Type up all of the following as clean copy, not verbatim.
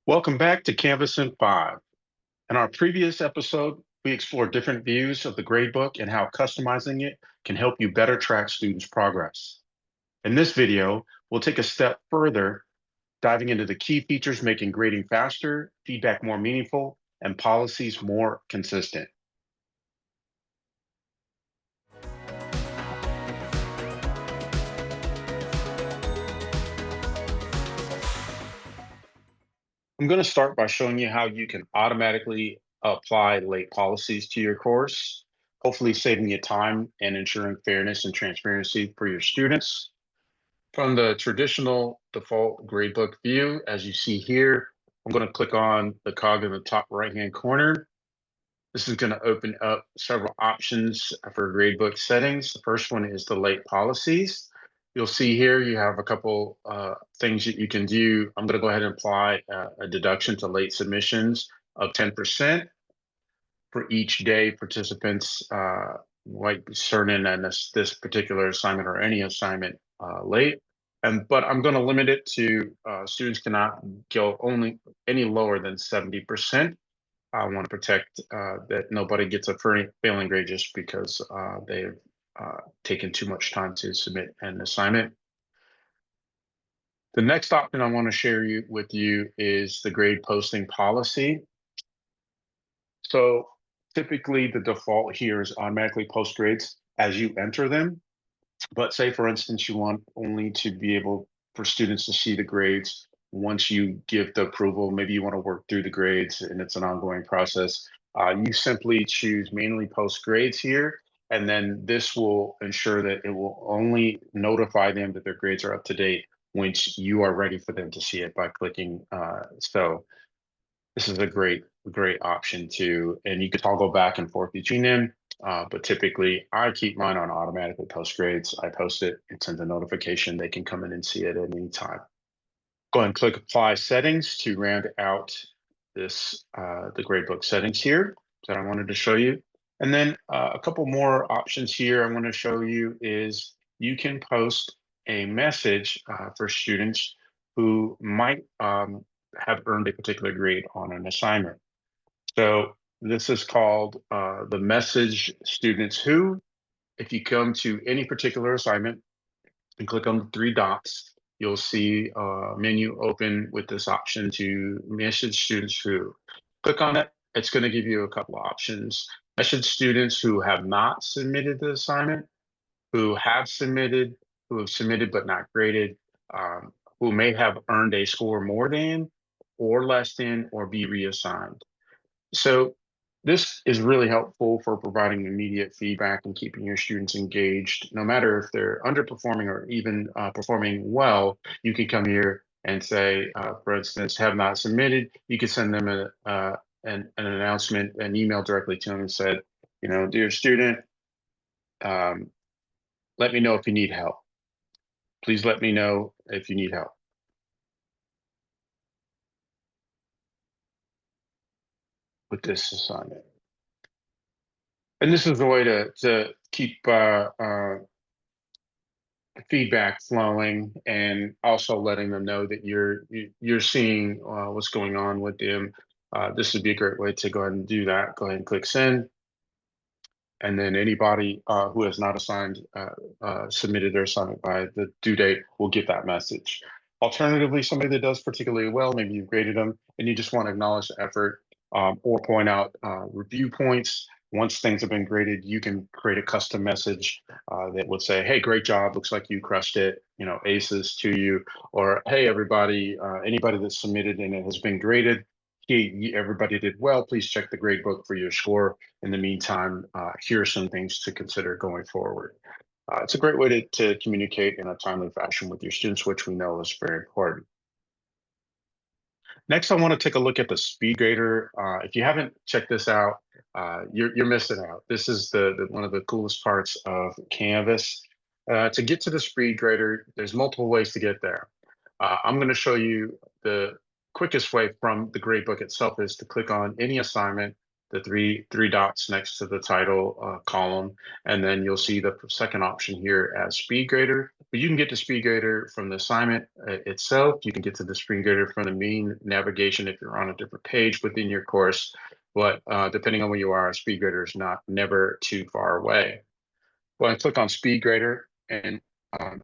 Welcome back to Canvas in 5. In our previous episode, we explored different views of the gradebook and how customizing it can help you better track students' progress. In this video, we'll take a step further, diving into the key features making grading faster, feedback more meaningful, and policies more consistent. I'm going to start by showing you how you can automatically apply late policies to your course, hopefully saving you time and ensuring fairness and transparency for your students. From the traditional default gradebook view, as you see here, I'm going to click on the cog in the top right-hand corner. This is going to open up several options for gradebook settings. The first one is the late policies. You'll see here you have a couple things that you can do. I'm going to go ahead and apply a deduction to late submissions of 10% for each day participants like certain and this particular assignment or any assignment late. But I'm going to limit it to students cannot go only any lower than 70%. I want to protect that nobody gets a failing grade just because they've taken too much time to submit an assignment. The next option I want to share with you is the grade posting policy. So typically the default here is automatically post grades as you enter them. But say, for instance, you want only to be able for students to see the grades once you give the approval. Maybe you want to work through the grades and it's an ongoing process. You simply choose manually post grades here, and then this will ensure that it will only notify them that their grades are up to date once you are ready for them to see it by clicking so. This is a great option too, and you can toggle back and forth between them. But typically, I keep mine on automatically post grades. I post it, it sends a notification. They can come in and see it at any time. Go ahead and click Apply Settings to round out this the gradebook settings here that I wanted to show you. And then a couple more options here I want to show you is you can post a message for students who might have earned a particular grade on an assignment. So this is called the message students who. If you come to any particular assignment and click on the three dots, you'll see a menu open with this option to message students who. Click on it. It's going to give you a couple of options. Message students who have not submitted the assignment, who have submitted but not graded, who may have earned a score more than or less than or be reassigned. So this is really helpful for providing immediate feedback and keeping your students engaged. No matter if they're underperforming or even performing well, you can come here and say, for instance, have not submitted. You can send them an announcement, an email directly to them and said, dear student, let me know if you need help. Please let me know if you need help with this assignment. And this is a way to keep feedback flowing and also letting them know that you're seeing what's going on with them. This would be a great way to go ahead and do that. Go ahead and click send. And then anybody who has not submitted their assignment by the due date will get that message. Alternatively, somebody that does particularly well, maybe you've graded them and you just want to acknowledge the effort or point out review points. Once things have been graded, you can create a custom message that would say, hey, great job. Looks like you crushed it. Aces to you. Or, hey, everybody, anybody that submitted and it has been graded, hey, everybody did well. Please check the gradebook for your score. In the meantime, here are some things to consider going forward. It's a great way to communicate in a timely fashion with your students, which we know is very important. Next, I want to take a look at the speed grader. If you haven't checked this out, you're missing out. This is one of the coolest parts of Canvas. To get to the speed grader, there's multiple ways to get there. I'm going to show you the quickest way from the gradebook itself is to click on any assignment, the three dots next to the title column, and then you'll see the second option here as speed grader. But you can get to speed grader from the assignment itself. You can get to the speed grader from the main navigation if you're on a different page within your course. But depending on where you are, speed grader is never too far away. Well, I click on speed grader, and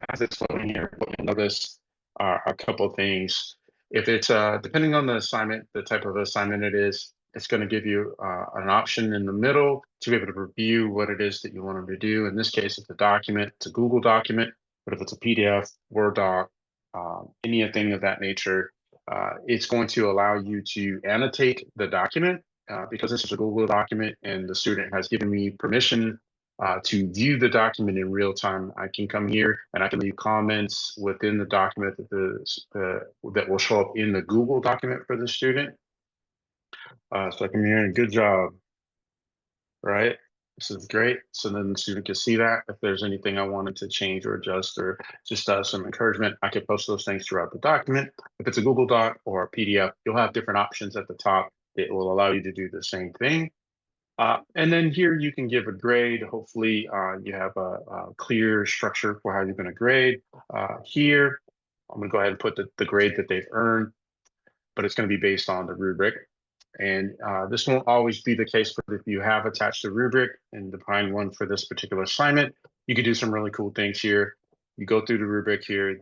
as it's loading here, what you'll notice are a couple of things. If it's depending on the assignment, the type of assignment it is, it's going to give you an option in the middle to be able to review what it is that you want them to do. In this case, it's a document, it's a Google document, but if it's a PDF, Word doc, anything of that nature, it's going to allow you to annotate the document because this is a Google document and the student has given me permission to view the document in real time. I can come here and I can leave comments within the document that will show up in the Google document for the student. So I come here and good job, right? This is great. So then the student can see that. If there's anything I wanted to change or adjust or just some encouragement, I could post those things throughout the document. If it's a Google Doc or a PDF, you'll have different options at the top that will allow you to do the same thing. And then here you can give a grade. Hopefully you have a clear structure for how you're going to grade. Here, I'm going to go ahead and put the grade that they've earned, but it's going to be based on the rubric. And this won't always be the case, but if you have attached a rubric and defined one for this particular assignment, you can do some really cool things here. You go through the rubric here.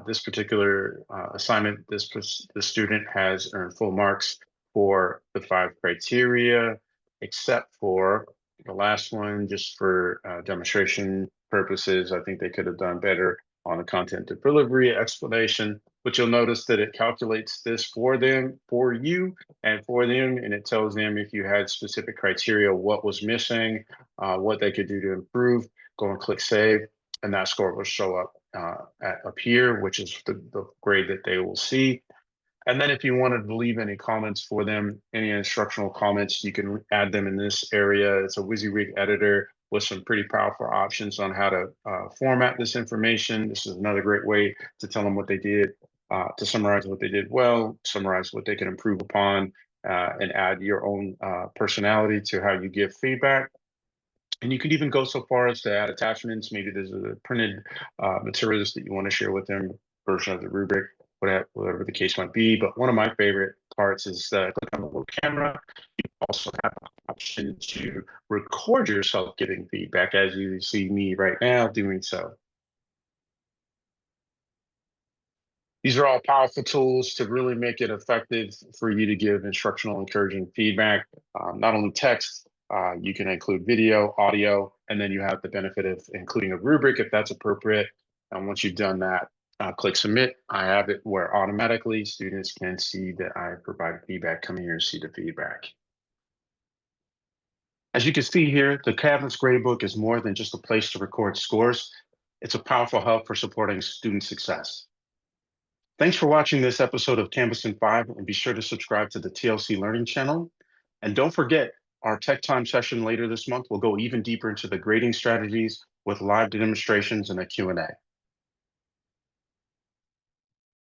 This particular assignment, the student has earned full marks for the 5 criteria, except for the last one, just for demonstration purposes. I think they could have done better on the content delivery explanation, but you'll notice that it calculates this for them, for you, and for them, and it tells them if you had specific criteria, what was missing, what they could do to improve. Go and click save, and that score will show up up here, which is the grade that they will see. And then if you wanted to leave any comments for them, any instructional comments, you can add them in this area. It's a WYSIWYG editor with some pretty powerful options on how to format this information. This is another great way to tell them what they did, to summarize what they did well, summarize what they can improve upon, and add your own personality to how you give feedback. And you could even go so far as to add attachments. Maybe there's a printed materials that you want to share with them, version of the rubric, whatever the case might be. But one of my favorite parts is click on the little camera. You also have the option to record yourself giving feedback, as you see me right now doing so. These are all powerful tools to really make it effective for you to give instructional encouraging feedback, not only text, you can include video, audio, and then you have the benefit of including a rubric if that's appropriate. And once you've done that, click submit. I have it where automatically students can see that I provided feedback. Come here and see the feedback. As you can see here, the Canvas Gradebook is more than just a place to record scores. It's a powerful hub for supporting student success. Thanks for watching this episode of Canvas in 5, and be sure to subscribe to the TLC Learning channel. And don't forget, our Tech Time session later this month will go even deeper into the grading strategies with live demonstrations and a Q&A.